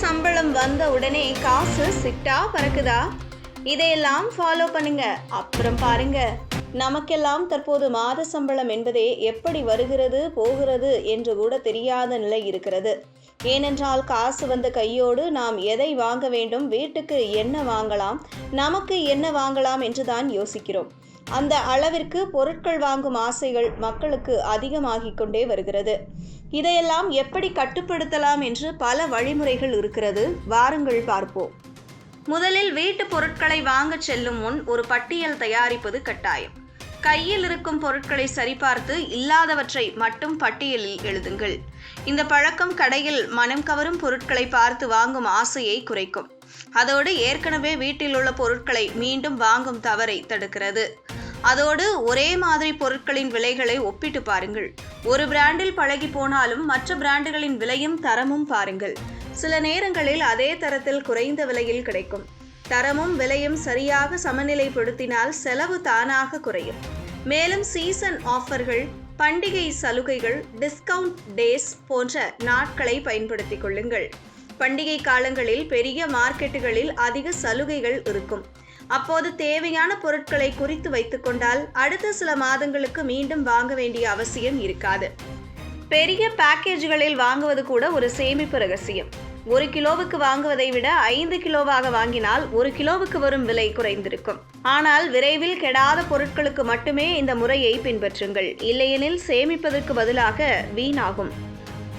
சம்பளம் வந்த உடனே காசு சிட்டா பறக்குதா? இதையெல்லாம் ஃபாலோ பண்ணுங்க. அப்புறம் பாருங்க, நமக்கெல்லாம் தற்போது மாத சம்பளம் என்பதே எப்படி வருகிறது போகிறது என்று கூட தெரியாத நிலை இருக்கிறது. ஏனென்றால் காசு வந்த கையோடு நாம் எதை வாங்க வேண்டும், வீட்டுக்கு என்ன வாங்கலாம், நமக்கு என்ன வாங்கலாம் என்றுதான் யோசிக்கிறோம். அந்த அளவிற்கு பொருட்கள் வாங்கும் ஆசைகள் மக்களுக்கு அதிகமாகிக் கொண்டே வருகிறது. இதையெல்லாம் எப்படி கட்டுப்படுத்தலாம் என்று பல வழிமுறைகள் இருக்கிறது. வாருங்கள் பார்ப்போம். முதலில் வீட்டு பொருட்களை வாங்க செல்லும் முன் ஒரு பட்டியல் தயாரிப்பது கட்டாயம். கையில் இருக்கும் பொருட்களை சரிபார்த்து இல்லாதவற்றை மட்டும் பட்டியலில் எழுதுங்கள். இந்த பழக்கம் கடையில் மனம் கவரும் பொருட்களை பார்த்து வாங்கும் ஆசையை குறைக்கும். அதோடு ஏற்கனவே வீட்டில் உள்ள பொருட்களை மீண்டும் வாங்கும் தவறை தடுக்கிறது. அதோடு ஒரே மாதிரி பொருட்களின் விலைகளை ஒப்பிட்டு பாருங்கள். ஒரு பிராண்டில் பழகி போனாலும் மற்ற பிராண்டுகளின் விலையும் தரமும் பாருங்கள். சில நேரங்களில் அதே தரத்தில் குறைந்த விலையில் கிடைக்கும். தரமும் விலையும் சரியாக சமநிலைப்படுத்தினால் செலவு தானாக குறையும். மேலும் சீசன் ஆஃபர்கள், பண்டிகை சலுகைகள், டிஸ்கவுண்ட் டேஸ் போன்ற நாட்களை பயன்படுத்திக் கொள்ளுங்கள். பண்டிகை காலங்களில் பெரிய மார்க்கெட்டுகளில் அதிக சலுகைகள் இருக்கும். அப்போது தேவையான பொருட்களை குறித்து வைத்துக் கொண்டால் அடுத்த சில மாதங்களுக்கு மீண்டும் வாங்க வேண்டிய அவசியம் இருக்காது. பெரிய பேக்கேஜ்களில் வாங்குவது கூட ஒரு சேமிப்பு ரகசியம். 1 கிலோவுக்கு வாங்குவதை விட 5 கிலோவாக வாங்கினால் 1 கிலோவுக்கு வரும் விலை குறைந்திருக்கும். ஆனால் விரைவில் கெடாத பொருட்களுக்கு மட்டுமே இந்த முறையை பின்பற்றுங்கள். இல்லையெனில் சேமிப்பதற்கு பதிலாக வீணாகும்.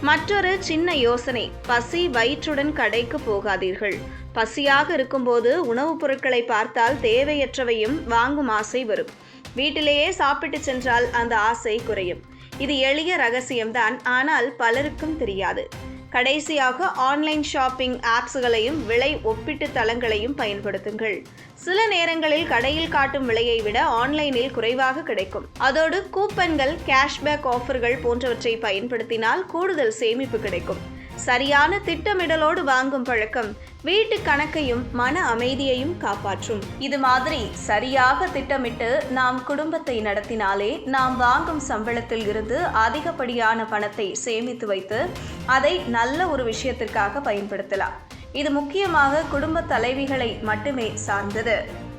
மற்றொரு சின்ன யோசனை, பசி வயிற்றுடன் கடைக்கு போகாதீர்கள். பசியாக இருக்கும்போது உணவுப் பொருட்களை பார்த்தால் தேவையற்றவையும் வாங்கும் ஆசை வரும். வீட்டிலேயே சாப்பிட்டு சென்றால் அந்த ஆசை குறையும். இது எளிய ரகசியம்தான், ஆனால் பலருக்கும் தெரியாது. கடைசியாக ஆன்லைன் ஷாப்பிங் ஆப்ஸ்களையும் விலை ஒப்பீட்டு தளங்களையும் பயன்படுத்துங்கள். சில நேரங்களில் கடையில் காட்டும் விலையை விட ஆன்லைனில் குறைவாக கிடைக்கும். அதோடு கூப்பன்கள், கேஷ்பேக் ஆஃபர்கள் போன்றவற்றை பயன்படுத்தினால் கூடுதல் சேமிப்பு கிடைக்கும். சரியான திட்டமிடலோடு வாங்கும் பழக்கம் வீட்டு கணக்கையும் மன அமைதியையும் காப்பாற்றும். இது மாதிரி சரியாக திட்டமிட்டு நாம் குடும்பத்தை நடத்தினாலே நாம் வாங்கும் சம்பளத்தில் இருந்து அதிகப்படியான பணத்தை சேமித்து வைத்து அதை நல்ல ஒரு விஷயத்திற்காக பயன்படுத்தலாம். இது முக்கியமாக குடும்ப தலைவிகளை மட்டுமே சார்ந்தது.